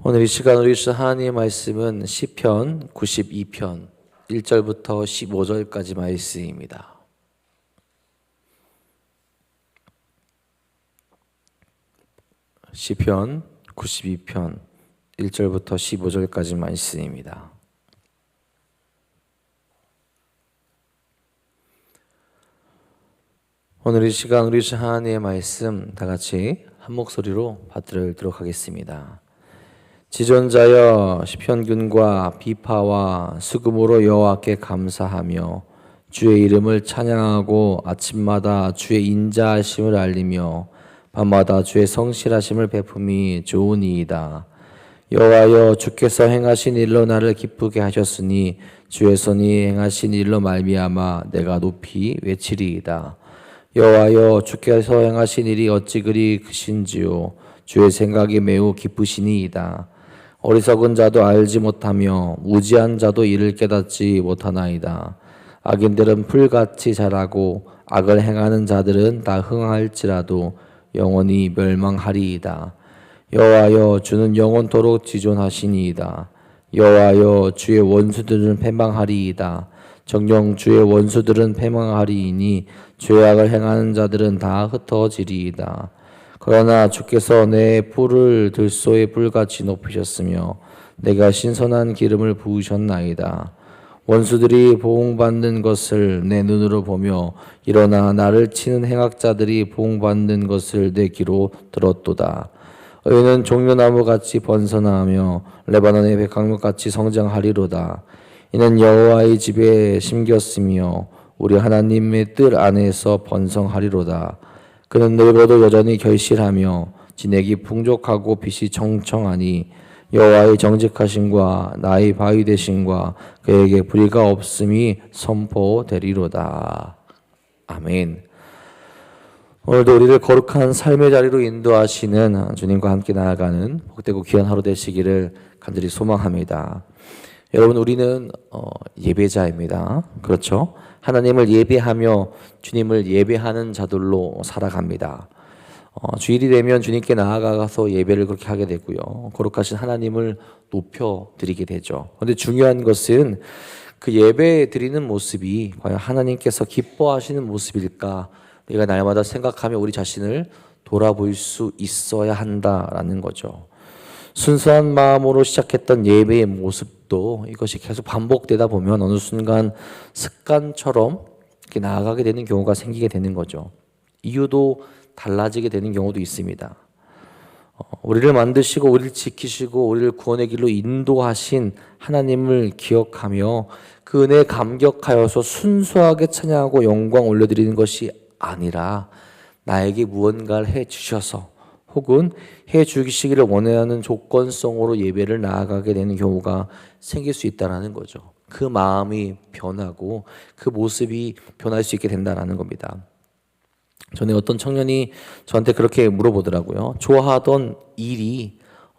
오늘 이 시간 우리 주신 하나님의 말씀은 시편 92편 1절부터 15절까지 말씀입니다. 시편 92편 1절부터 15절까지 말씀입니다. 오늘 이 시간 우리 주신 하나님의 말씀 다 같이 한 목소리로 받들도록 하겠습니다. 지존자여 시편균과 비파와 수금으로 여호와께 감사하며 주의 이름을 찬양하고 아침마다 주의 인자하심을 알리며 밤마다 주의 성실하심을 베품이 좋으니이다. 여호와여 주께서 행하신 일로 나를 기쁘게 하셨으니 주의 손이 행하신 일로 말미암아 내가 높이 외치리이다. 여호와여 주께서 행하신 일이 어찌 그리 크신지요 주의 생각이 매우 깊으시니이다. 어리석은 자도 알지 못하며 무지한 자도 이를 깨닫지 못하나이다. 악인들은 풀같이 자라고 악을 행하는 자들은 다 흥할지라도 영원히 멸망하리이다. 여호와여 주는 영원토록 지존하시니이다. 여호와여 주의 원수들은 패망하리이다. 정녕 주의 원수들은 패망하리이니 죄악을 행하는 자들은 다 흩어지리이다. 그러나 주께서 내 뿔을 들소의 뿔같이 높이셨으며 내가 신선한 기름을 부으셨나이다. 원수들이 보응받는 것을 내 눈으로 보며 일어나 나를 치는 행악자들이 보응받는 것을 내 귀로 들었도다. 의인은 종려나무같이 번성하며 레바논의 백향목같이 성장하리로다. 이는 여호와의 집에 심겼으며 우리 하나님의 뜰 안에서 번성하리로다. 그는 늙어도 여전히 결실하며 진액이 풍족하고 빛이 청청하니 여호와의 정직하심과 나의 바위 되심과 그에게 불의가 없음이 선포되리로다. 아멘. 오늘도 우리를 거룩한 삶의 자리로 인도하시는 주님과 함께 나아가는 복되고 귀한 하루 되시기를 간절히 소망합니다. 여러분, 우리는 예배자입니다. 그렇죠? 하나님을 예배하며 주님을 예배하는 자들로 살아갑니다. 주일이 되면 주님께 나아가서 예배를 그렇게 하게 되고요. 거룩하신 하나님을 높여드리게 되죠. 그런데 중요한 것은 그 예배 드리는 모습이 과연 하나님께서 기뻐하시는 모습일까? 우리가 날마다 생각하며 우리 자신을 돌아볼 수 있어야 한다라는 거죠. 순수한 마음으로 시작했던 예배의 모습도 이것이 계속 반복되다 보면 어느 순간 습관처럼 이렇게 나아가게 되는 경우가 생기게 되는 거죠. 이유도 달라지게 되는 경우도 있습니다. 우리를 만드시고 우리를 지키시고 우리를 구원의 길로 인도하신 하나님을 기억하며 그 은혜에 감격하여서 순수하게 찬양하고 영광 올려드리는 것이 아니라 나에게 무언가를 해주셔서 혹은 해주시기를 원하는 조건성으로 예배를 나아가게 되는 경우가 생길 수 있다는 거죠. 그 마음이 변하고 그 모습이 변할 수 있게 된다는 겁니다. 전에 어떤 청년이 저한테 그렇게 물어보더라고요. 좋아하던 일이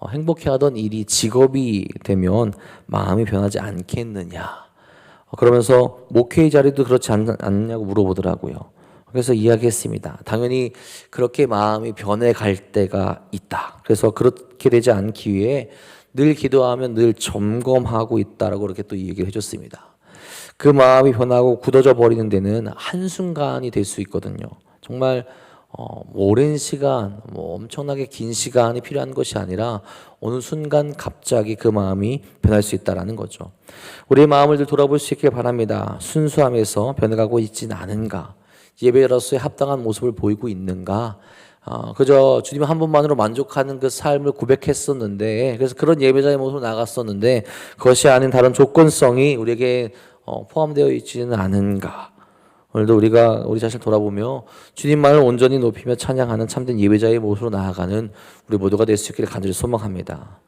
행복해하던 일이 직업이 되면 마음이 변하지 않겠느냐. 그러면서 목회의 자리도 그렇지 않냐고 물어보더라고요. 그래서 이야기했습니다. 당연히 그렇게 마음이 변해갈 때가 있다. 그래서 그렇게 되지 않기 위해 늘 기도하면 늘 점검하고 있다라고 그렇게 또 얘기를 해줬습니다. 그 마음이 변하고 굳어져 버리는 데는 한순간이 될 수 있거든요. 정말 오랜 시간, 엄청나게 긴 시간이 필요한 것이 아니라 어느 순간 갑자기 그 마음이 변할 수 있다는 거죠. 우리의 마음을 돌아볼 수 있길 바랍니다. 순수함에서 변해가고 있지는 않은가? 예배자로서의 합당한 모습을 보이고 있는가? 그저 주님 한 분만으로 만족하는 그 삶을 고백했었는데, 그래서 그런 예배자의 모습으로 나갔었는데 그것이 아닌 다른 조건성이 우리에게 포함되어 있지는 않은가? 오늘도 우리가 우리 자신을 돌아보며 주님만을 온전히 높이며 찬양하는 참된 예배자의 모습으로 나아가는 우리 모두가 될 수 있기를 간절히 소망합니다.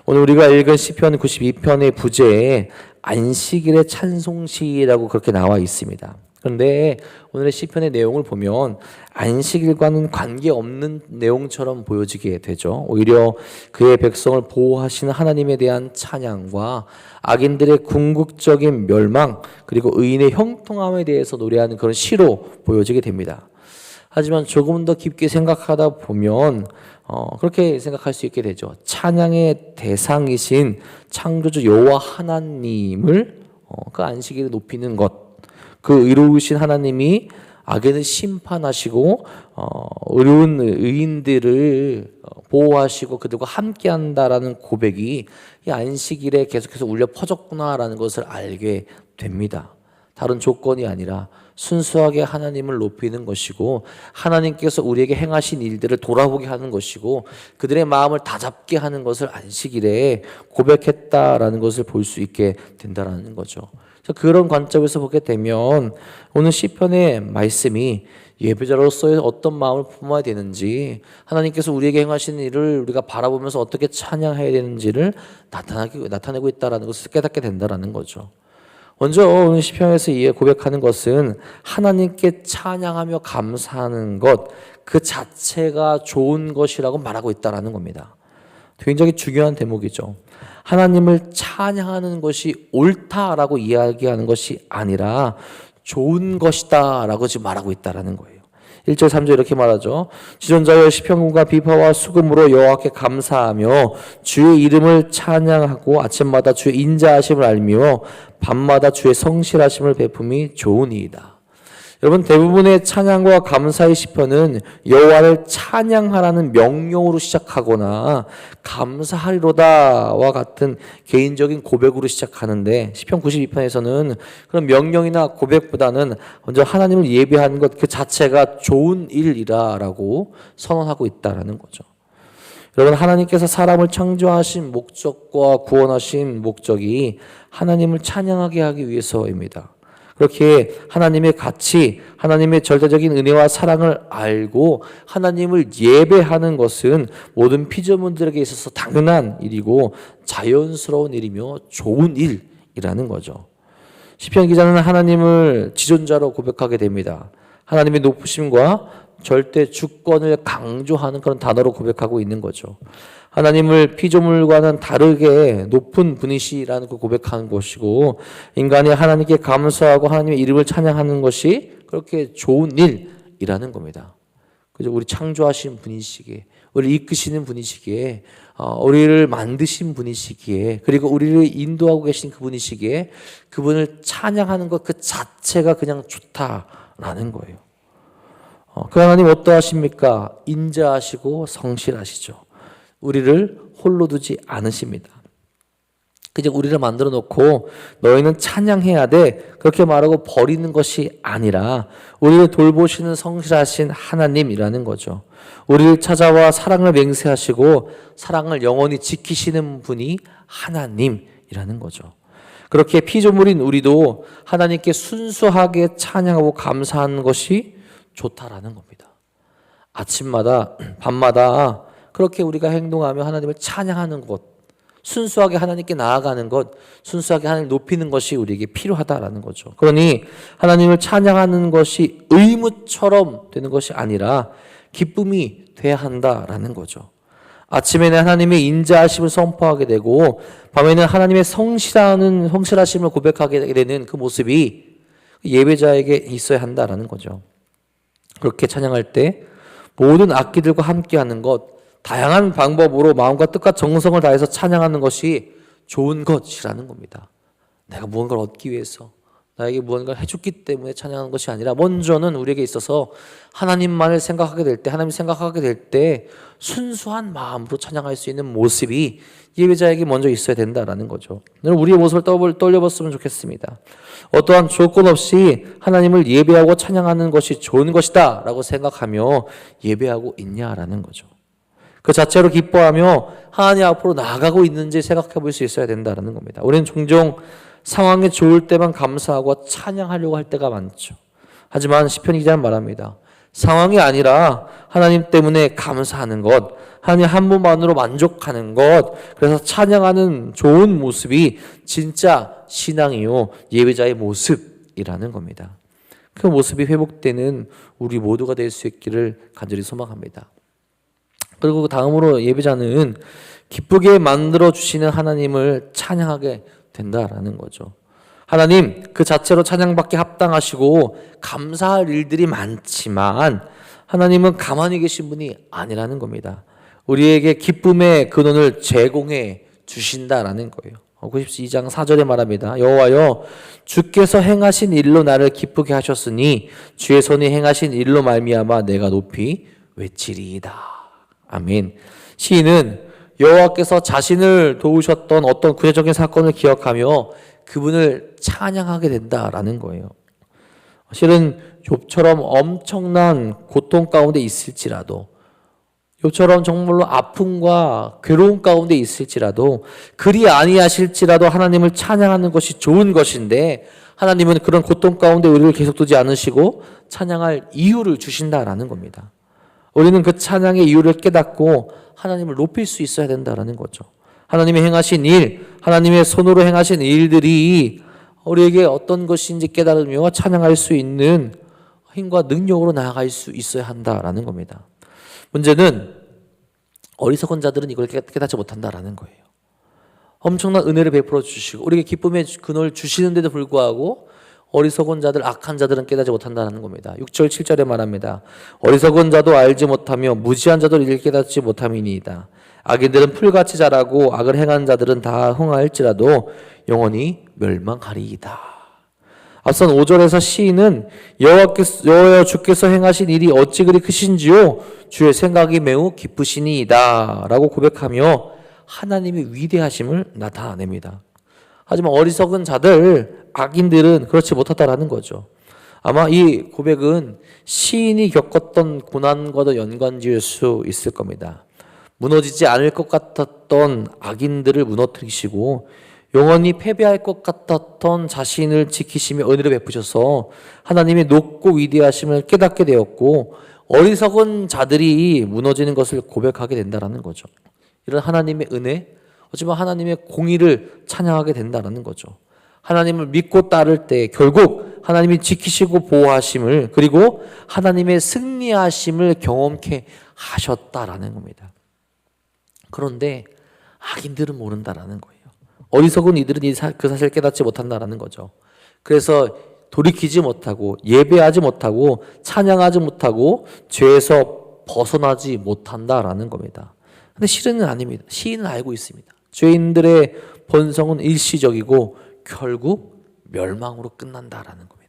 오늘 우리가 읽은 시편 92편의 부제에 안식일의 찬송시라고 그렇게 나와 있습니다. 그런데 오늘의 시편의 내용을 보면 안식일과는 관계없는 내용처럼 보여지게 되죠. 오히려 그의 백성을 보호하시는 하나님에 대한 찬양과 악인들의 궁극적인 멸망 그리고 의인의 형통함에 대해서 노래하는 그런 시로 보여지게 됩니다. 하지만 조금 더 깊게 생각하다 보면 그렇게 생각할 수 있게 되죠. 찬양의 대상이신 창조주 여호와 하나님을 그 안식일에 높이는 것, 그 의로우신 하나님이 악인을 심판하시고 어려운 의인들을 보호하시고 그들과 함께한다라는 고백이 이 안식일에 계속해서 울려 퍼졌구나라는 것을 알게 됩니다. 다른 조건이 아니라 순수하게 하나님을 높이는 것이고 하나님께서 우리에게 행하신 일들을 돌아보게 하는 것이고 그들의 마음을 다잡게 하는 것을 안식일에 고백했다라는 것을 볼 수 있게 된다라는 거죠. 그래서 그런 관점에서 보게 되면 오늘 시편의 말씀이 예배자로서의 어떤 마음을 품어야 되는지, 하나님께서 우리에게 행하신 일을 우리가 바라보면서 어떻게 찬양해야 되는지를 나타내고 있다는 것을 깨닫게 된다는 거죠. 먼저 오늘 시편에서 고백하는 것은 하나님께 찬양하며 감사하는 것 그 자체가 좋은 것이라고 말하고 있다는 겁니다. 굉장히 중요한 대목이죠. 하나님을 찬양하는 것이 옳다라고 이야기하는 것이 아니라 좋은 것이다 라고 지금 말하고 있다는 거예요. 1절 3절 이렇게 말하죠. 지존자여 시편군과 비파와 수금으로 여호와께 감사하며 주의 이름을 찬양하고 아침마다 주의 인자하심을 알며 밤마다 주의 성실하심을 베품이 좋으니이다. 여러분, 대부분의 찬양과 감사의 시편은 여호와를 찬양하라는 명령으로 시작하거나 감사하리로다와 같은 개인적인 고백으로 시작하는데, 시편 92편에서는 그런 명령이나 고백보다는 먼저 하나님을 예배하는 것 그 자체가 좋은 일이라고 선언하고 있다는 거죠. 여러분, 하나님께서 사람을 창조하신 목적과 구원하신 목적이 하나님을 찬양하게 하기 위해서입니다. 그렇게 하나님의 가치, 하나님의 절대적인 은혜와 사랑을 알고 하나님을 예배하는 것은 모든 피조물들에게 있어서 당연한 일이고 자연스러운 일이며 좋은 일이라는 거죠. 시편 기자는 하나님을 지존자로 고백하게 됩니다. 하나님의 높으심과 절대 주권을 강조하는 그런 단어로 고백하고 있는 거죠. 하나님을 피조물과는 다르게 높은 분이시라는 그 고백하는 것이고, 인간이 하나님께 감사하고 하나님의 이름을 찬양하는 것이 그렇게 좋은 일이라는 겁니다. 그죠? 우리 창조하신 분이시기에, 우리를 이끄시는 분이시기에, 우리를 만드신 분이시기에, 그리고 우리를 인도하고 계신 그분이시기에 그분을 찬양하는 것 그 자체가 그냥 좋다라는 거예요. 그 하나님 어떠하십니까? 인자하시고 성실하시죠. 우리를 홀로 두지 않으십니다. 그저 우리를 만들어 놓고 너희는 찬양해야 돼 그렇게 말하고 버리는 것이 아니라 우리를 돌보시는 성실하신 하나님이라는 거죠. 우리를 찾아와 사랑을 맹세하시고 사랑을 영원히 지키시는 분이 하나님이라는 거죠. 그렇게 피조물인 우리도 하나님께 순수하게 찬양하고 감사하는 것이 좋다라는 겁니다. 아침마다 밤마다 그렇게 우리가 행동하며 하나님을 찬양하는 것, 순수하게 하나님께 나아가는 것, 순수하게 하나님을 높이는 것이 우리에게 필요하다라는 거죠. 그러니 하나님을 찬양하는 것이 의무처럼 되는 것이 아니라 기쁨이 돼야 한다라는 거죠. 아침에는 하나님의 인자하심을 선포하게 되고 밤에는 하나님의 성실하심을 고백하게 되는 그 모습이 예배자에게 있어야 한다라는 거죠. 그렇게 찬양할 때 모든 악기들과 함께하는 것, 다양한 방법으로 마음과 뜻과 정성을 다해서 찬양하는 것이 좋은 것이라는 겁니다. 내가 무언가를 얻기 위해서, 나에게 무언가를 해줬기 때문에 찬양하는 것이 아니라 먼저는 우리에게 있어서 하나님만을 생각하게 될 때, 하나님을 생각하게 될 때 순수한 마음으로 찬양할 수 있는 모습이 예배자에게 먼저 있어야 된다라는 거죠. 우리의 모습을 떠올려봤으면 좋겠습니다. 어떠한 조건 없이 하나님을 예배하고 찬양하는 것이 좋은 것이다 라고 생각하며 예배하고 있냐라는 거죠. 그 자체로 기뻐하며 하나님 앞으로 나아가고 있는지 생각해 볼 수 있어야 된다는 겁니다. 우리는 종종 상황이 좋을 때만 감사하고 찬양하려고 할 때가 많죠. 하지만 시편 기자는 말합니다. 상황이 아니라 하나님 때문에 감사하는 것, 하나님 한 분만으로 만족하는 것, 그래서 찬양하는 좋은 모습이 진짜 신앙이요 예배자의 모습이라는 겁니다. 그 모습이 회복되는 우리 모두가 될 수 있기를 간절히 소망합니다. 그리고 다음으로 예배자는 기쁘게 만들어 주시는 하나님을 찬양하게 된다라는 거죠. 하나님 그 자체로 찬양받기 합당하시고 감사할 일들이 많지만 하나님은 가만히 계신 분이 아니라는 겁니다. 우리에게 기쁨의 근원을 제공해 주신다라는 거예요. 92장 4절에 말합니다. 여호와여 주께서 행하신 일로 나를 기쁘게 하셨으니 주의 손이 행하신 일로 말미암아 내가 높이 외치리이다. 아멘. 시인은 여호와께서 자신을 도우셨던 어떤 구체적인 사건을 기억하며 그분을 찬양하게 된다라는 거예요. 실은 욥처럼 엄청난 고통 가운데 있을지라도, 욥처럼 정말로 아픔과 괴로움 가운데 있을지라도, 그리 아니하실지라도 하나님을 찬양하는 것이 좋은 것인데, 하나님은 그런 고통 가운데 우리를 계속 두지 않으시고 찬양할 이유를 주신다라는 겁니다. 우리는 그 찬양의 이유를 깨닫고 하나님을 높일 수 있어야 된다라는 거죠. 하나님이 행하신 일, 하나님의 손으로 행하신 일들이 우리에게 어떤 것인지 깨달으며 찬양할 수 있는 힘과 능력으로 나아갈 수 있어야 한다라는 겁니다. 문제는 어리석은 자들은 이걸 깨닫지 못한다라는 거예요. 엄청난 은혜를 베풀어 주시고 우리에게 기쁨의 근원을 주시는데도 불구하고 어리석은 자들, 악한 자들은 깨닫지 못한다는 겁니다. 6절 7절에 말합니다. 어리석은 자도 알지 못하며 무지한 자도 이를 깨닫지 못함이니이다. 악인들은 풀같이 자라고 악을 행하는 자들은 다 흥하일지라도 영원히 멸망하리이다. 앞선 5절에서 시인은 여호와 주께서 행하신 일이 어찌 그리 크신지요 주의 생각이 매우 기쁘시니이다 라고 고백하며 하나님의 위대하심을 나타냅니다. 하지만 어리석은 자들, 악인들은 그렇지 못하다라는 거죠. 아마 이 고백은 시인이 겪었던 고난과도 연관지을 수 있을 겁니다. 무너지지 않을 것 같았던 악인들을 무너뜨리시고 영원히 패배할 것 같았던 자신을 지키시며 은혜를 베푸셔서 하나님의 높고 위대하심을 깨닫게 되었고 어리석은 자들이 무너지는 것을 고백하게 된다는 거죠. 이런 하나님의 은혜, 어쩌면 하나님의 공의를 찬양하게 된다는 거죠. 하나님을 믿고 따를 때 결국 하나님이 지키시고 보호하심을 그리고 하나님의 승리하심을 경험케 하셨다라는 겁니다. 그런데 악인들은 모른다라는 거예요. 어리석은 이들은 그 사실을 깨닫지 못한다라는 거죠. 그래서 돌이키지 못하고 예배하지 못하고 찬양하지 못하고 죄에서 벗어나지 못한다라는 겁니다. 근데 실은 아닙니다. 시인은 알고 있습니다. 죄인들의 본성은 일시적이고 결국 멸망으로 끝난다라는 겁니다.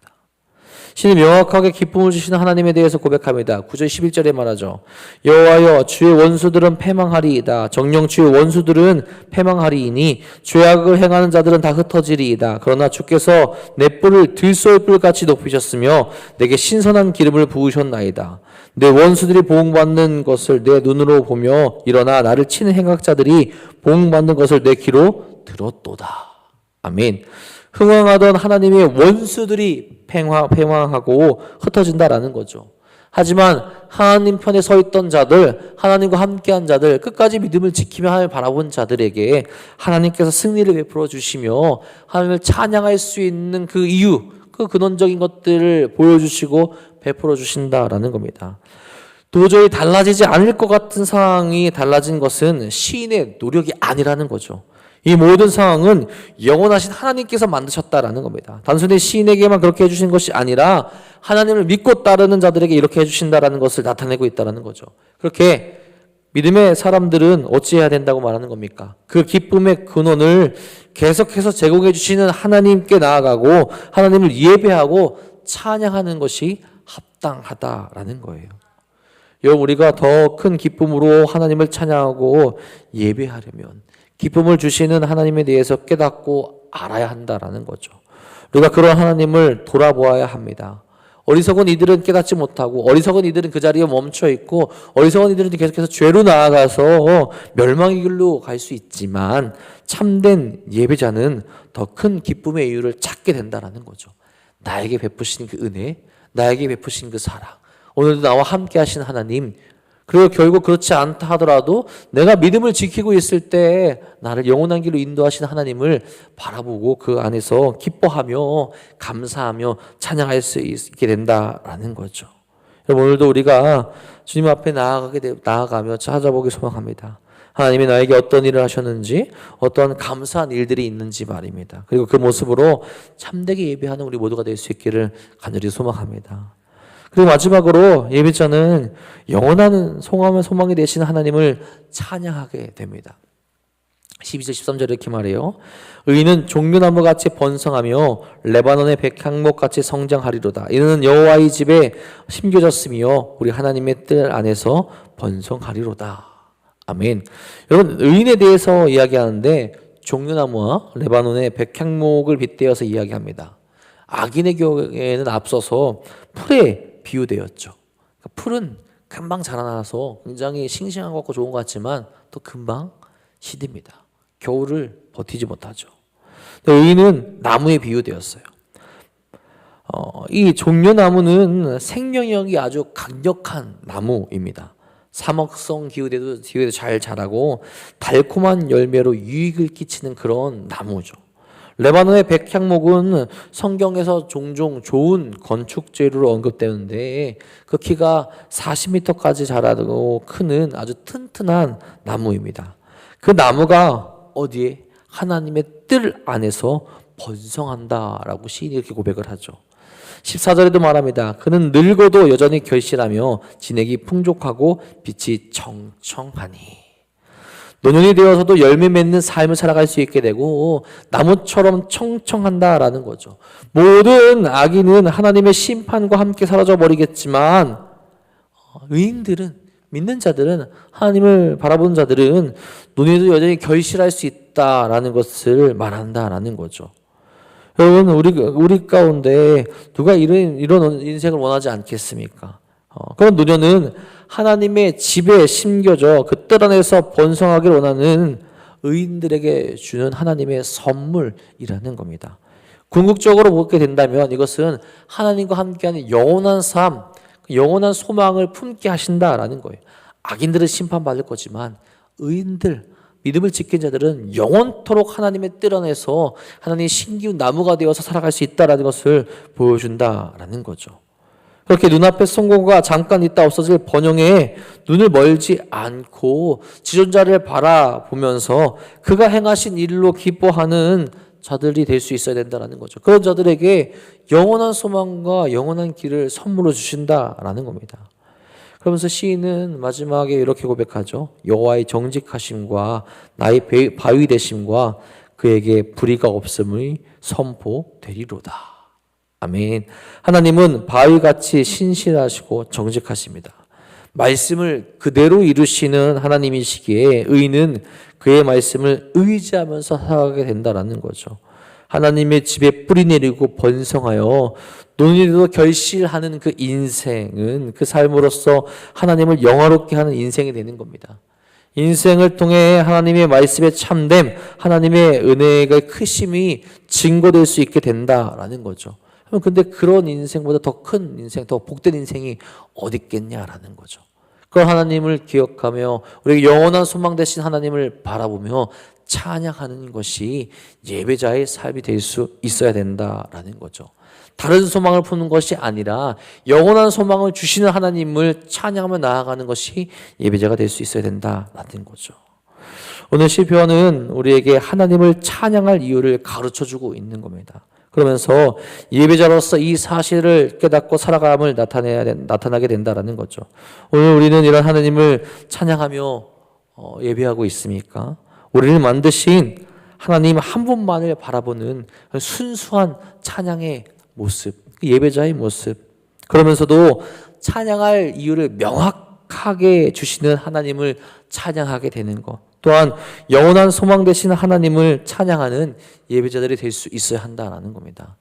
시는 명확하게 기쁨을 주시는 하나님에 대해서 고백합니다. 9절 11절에 말하죠. 여호와여 주의 원수들은 패망하리이다. 정녕 주의 원수들은 패망하리이니 죄악을 행하는 자들은 다 흩어지리이다. 그러나 주께서 내 뿔을 들소울뿔같이 높이셨으며 내게 신선한 기름을 부으셨나이다. 내 원수들이 보응받는 것을 내 눈으로 보며 일어나 나를 치는 행악자들이 보응받는 것을 내 귀로 들었도다. 아멘. 흥황하던 하나님의 원수들이 패망하고 흩어진다라는 거죠. 하지만 하나님 편에 서 있던 자들, 하나님과 함께한 자들, 끝까지 믿음을 지키며 하나님을 바라본 자들에게 하나님께서 승리를 베풀어 주시며 하나님을 찬양할 수 있는 그 이유, 그 근원적인 것들을 보여주시고 베풀어 주신다라는 겁니다. 도저히 달라지지 않을 것 같은 상황이 달라진 것은 시인의 노력이 아니라는 거죠. 이 모든 상황은 영원하신 하나님께서 만드셨다라는 겁니다. 단순히 시인에게만 그렇게 해주신 것이 아니라 하나님을 믿고 따르는 자들에게 이렇게 해주신다라는 것을 나타내고 있다는 거죠. 그렇게 믿음의 사람들은 어찌해야 된다고 말하는 겁니까? 그 기쁨의 근원을 계속해서 제공해 주시는 하나님께 나아가고 하나님을 예배하고 찬양하는 것이 합당하다라는 거예요. 여러분, 우리가 더 큰 기쁨으로 하나님을 찬양하고 예배하려면 기쁨을 주시는 하나님에 대해서 깨닫고 알아야 한다라는 거죠. 우리가 그런 하나님을 돌아보아야 합니다. 어리석은 이들은 깨닫지 못하고 어리석은 이들은 그 자리에 멈춰 있고 어리석은 이들은 계속해서 죄로 나아가서 멸망의 길로 갈 수 있지만 참된 예배자는 더 큰 기쁨의 이유를 찾게 된다라는 거죠. 나에게 베푸신 그 은혜, 나에게 베푸신 그 사랑, 오늘도 나와 함께 하신 하나님, 그리고 결국 그렇지 않다 하더라도 내가 믿음을 지키고 있을 때 나를 영원한 길로 인도하신 하나님을 바라보고 그 안에서 기뻐하며 감사하며 찬양할 수 있게 된다라는 거죠. 여러분, 오늘도 우리가 주님 앞에 나아가며 찾아보기 소망합니다. 하나님이 나에게 어떤 일을 하셨는지, 어떤 감사한 일들이 있는지 말입니다. 그리고 그 모습으로 참되게 예배하는 우리 모두가 될 수 있기를 간절히 소망합니다. 그리고 마지막으로 예배자는 영원한 소망이 되시는 하나님을 찬양하게 됩니다. 12절 13절에 이렇게 말해요. 의인은 종려나무같이 번성하며 레바논의 백향목같이 성장하리로다. 이는 여호와의 집에 심겨졌으며 우리 하나님의 뜰 안에서 번성하리로다. 아멘. 여러분, 의인에 대해서 이야기하는데 종려나무와 레바논의 백향목을 빗대어서 이야기합니다. 악인의 경우에는 앞서서 풀에 비유되었죠. 풀은 금방 자라나서 굉장히 싱싱한 것 같고 좋은 것 같지만 또 금방 시듭니다. 겨울을 버티지 못하죠. 의인은 나무에 비유되었어요. 이 종려나무는 생명력이 아주 강력한 나무입니다. 사막성 기후에도 잘 자라고 달콤한 열매로 유익을 끼치는 그런 나무죠. 레바논의 백향목은 성경에서 종종 좋은 건축 재료로 언급되는데 그 키가 40m까지 자라고 크는 아주 튼튼한 나무입니다. 그 나무가 어디에? 하나님의 뜰 안에서 번성한다라고 시인이 이렇게 고백을 하죠. 14절에도 말합니다. 그는 늙어도 여전히 결실하며 진액이 풍족하고 빛이 청청하니. 노년이 되어서도 열매 맺는 삶을 살아갈 수 있게 되고 나무처럼 청청한다라는 거죠. 모든 악인은 하나님의 심판과 함께 사라져 버리겠지만 의인들은, 믿는 자들은, 하나님을 바라보는 자들은 노년에도 여전히 결실할 수 있다라는 것을 말한다라는 거죠. 여러분, 우리 가운데 누가 이런 인생을 원하지 않겠습니까? 그런 노년은 하나님의 집에 심겨져 그 뜰 안에서 번성하기를 원하는 의인들에게 주는 하나님의 선물이라는 겁니다. 궁극적으로 보게 된다면 이것은 하나님과 함께하는 영원한 삶, 영원한 소망을 품게 하신다라는 거예요. 악인들은 심판받을 거지만 의인들, 믿음을 지킨 자들은 영원토록 하나님의 뜰 안에서 하나님의 신기운 나무가 되어서 살아갈 수 있다라는 것을 보여준다라는 거죠. 그렇게 눈앞에 성공과 잠깐 있다 없어질 번영에 눈을 멀지 않고 지존자를 바라보면서 그가 행하신 일로 기뻐하는 자들이 될 수 있어야 된다는 거죠. 그런 자들에게 영원한 소망과 영원한 길을 선물로 주신다라는 겁니다. 그러면서 시인은 마지막에 이렇게 고백하죠. 여호와의 정직하심과 나의 바위 되심과 그에게 불의가 없음의 선포되리로다. 아멘. 하나님은 바위같이 신실하시고 정직하십니다. 말씀을 그대로 이루시는 하나님이시기에 의인은 그의 말씀을 의지하면서 살아가게 된다는 거죠. 하나님의 집에 뿌리 내리고 번성하여 논의도 결실하는 그 인생은 그 삶으로서 하나님을 영화롭게 하는 인생이 되는 겁니다. 인생을 통해 하나님의 말씀에 참됨, 하나님의 은혜가 크심이 증거될 수 있게 된다라는 거죠. 근데 그런 인생보다 더 큰 인생, 더 복된 인생이 어디 있겠냐라는 거죠. 그런 하나님을 기억하며 우리 영원한 소망 되신 하나님을 바라보며 찬양하는 것이 예배자의 삶이 될 수 있어야 된다라는 거죠. 다른 소망을 품는 것이 아니라 영원한 소망을 주시는 하나님을 찬양하며 나아가는 것이 예배자가 될 수 있어야 된다라는 거죠. 오늘 시편은 우리에게 하나님을 찬양할 이유를 가르쳐주고 있는 겁니다. 그러면서 예배자로서 이 사실을 깨닫고 살아감을 나타나게 된다라는 거죠. 오늘 우리는 이런 하나님을 찬양하며 예배하고 있습니까? 우리를 만드신 하나님 한 분만을 바라보는 순수한 찬양의 모습, 예배자의 모습. 그러면서도 찬양할 이유를 명확하게 주시는 하나님을 찬양하게 되는 것. 또한 영원한 소망 되시는 하나님을 찬양하는 예배자들이 될 수 있어야 한다는 겁니다.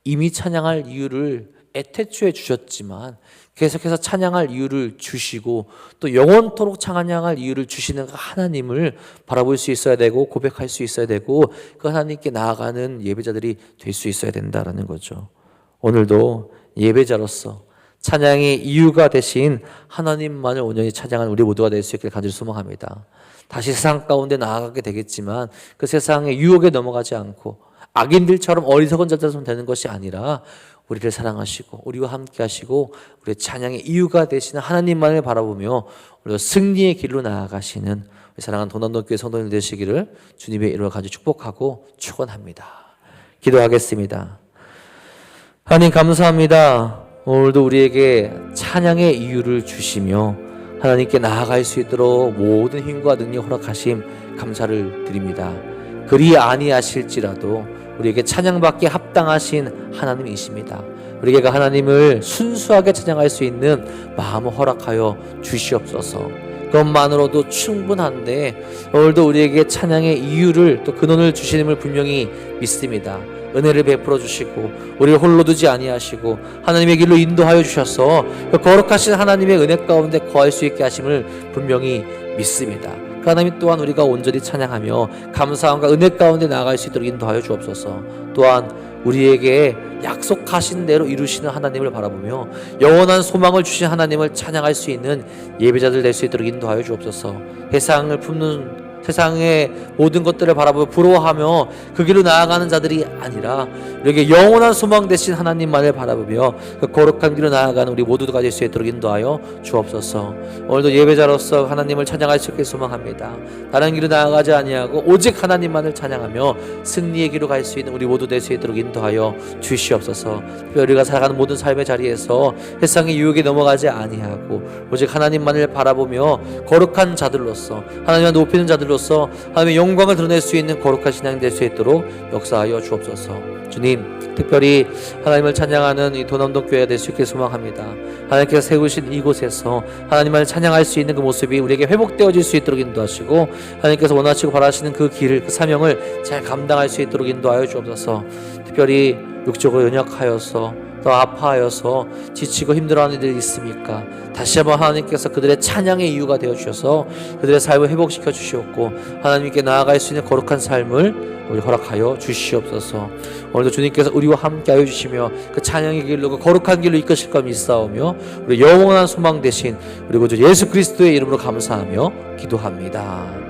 이미 찬양할 이유를 애태초에 주셨지만 계속해서 찬양할 이유를 주시고 또 영원토록 찬양할 이유를 주시는 하나님을 바라볼 수 있어야 되고 고백할 수 있어야 되고 그 하나님께 나아가는 예배자들이 될 수 있어야 된다는 거죠. 오늘도 예배자로서 찬양의 이유가 되신 하나님만을 온전히 찬양하는 우리 모두가 될 수 있기를 간절히 소망합니다. 다시 세상 가운데 나아가게 되겠지만 그 세상의 유혹에 넘어가지 않고 악인들처럼 어리석은 자들처럼 되는 것이 아니라 우리를 사랑하시고 우리와 함께 하시고 우리의 찬양의 이유가 되시는 하나님만을 바라보며 우리가 승리의 길로 나아가시는 우리 사랑하는 도난동교회 성도님 되시기를 주님의 이름으로 간절히 축복하고 축원합니다. 기도하겠습니다. 하나님 감사합니다. 오늘도 우리에게 찬양의 이유를 주시며 하나님께 나아갈 수 있도록 모든 힘과 능력 허락하심 감사를 드립니다. 그리 아니하실지라도 우리에게 찬양받기에 합당하신 하나님이십니다. 우리에게 하나님을 순수하게 찬양할 수 있는 마음을 허락하여 주시옵소서. 그것만으로도 충분한데 오늘도 우리에게 찬양의 이유를 또 근원을 주시님을 분명히 믿습니다. 은혜를 베풀어 주시고 우리를 홀로 두지 아니하시고 하나님의 길로 인도하여 주셔서 그 거룩하신 하나님의 은혜 가운데 거할 수 있게 하심을 분명히 믿습니다. 그 하나님 또한 우리가 온전히 찬양하며 감사함과 은혜 가운데 나아갈 수 있도록 인도하여 주옵소서. 또한 우리에게 약속하신 대로 이루시는 하나님을 바라보며 영원한 소망을 주신 하나님을 찬양할 수 있는 예배자들 될 수 있도록 인도하여 주옵소서. 세상을 품는 세상의 모든 것들을 바라보며 부러워하며 그 길로 나아가는 자들이 아니라 우리에게 영원한 소망 되신 하나님만을 바라보며 그 거룩한 길로 나아가는 우리 모두가 될 수 있도록 인도하여 주옵소서. 오늘도 예배자로서 하나님을 찬양할 수 있게 소망합니다. 다른 길로 나아가지 아니하고 오직 하나님만을 찬양하며 승리의 길로 갈 수 있는 우리 모두 될 수 있도록 인도하여 주시옵소서. 우리가 살아가는 모든 삶의 자리에서 세상의 유혹에 넘어가지 아니하고 오직 하나님만을 바라보며 거룩한 자들로서 하나님을 높이는 자들로서 하나님의 영광을 드러낼 수 있는 거룩한 신앙이 될 수 있도록 역사하여 주옵소서. 주님, 특별히 하나님을 찬양하는 이 도남동 교회가 될 수 있게 소망합니다. 하나님께서 세우신 이곳에서 하나님을 찬양할 수 있는 그 모습이 우리에게 회복되어질 수 있도록 인도하시고 하나님께서 원하시고 바라시는 그 길을, 그 사명을 잘 감당할 수 있도록 인도하여 주옵소서. 특별히 육적으로 연약하여서 또 아파하여서 지치고 힘들어하는 이들이 있습니까? 다시 한번 하나님께서 그들의 찬양의 이유가 되어주셔서 그들의 삶을 회복시켜 주시옵고 하나님께 나아갈 수 있는 거룩한 삶을 우리 허락하여 주시옵소서. 오늘도 주님께서 우리와 함께하여 주시며 그 찬양의 길로 그 거룩한 길로 이끄실 것 믿사오며 우리 영원한 소망 되신 우리 구주 예수 그리스도의 이름으로 감사하며 기도합니다.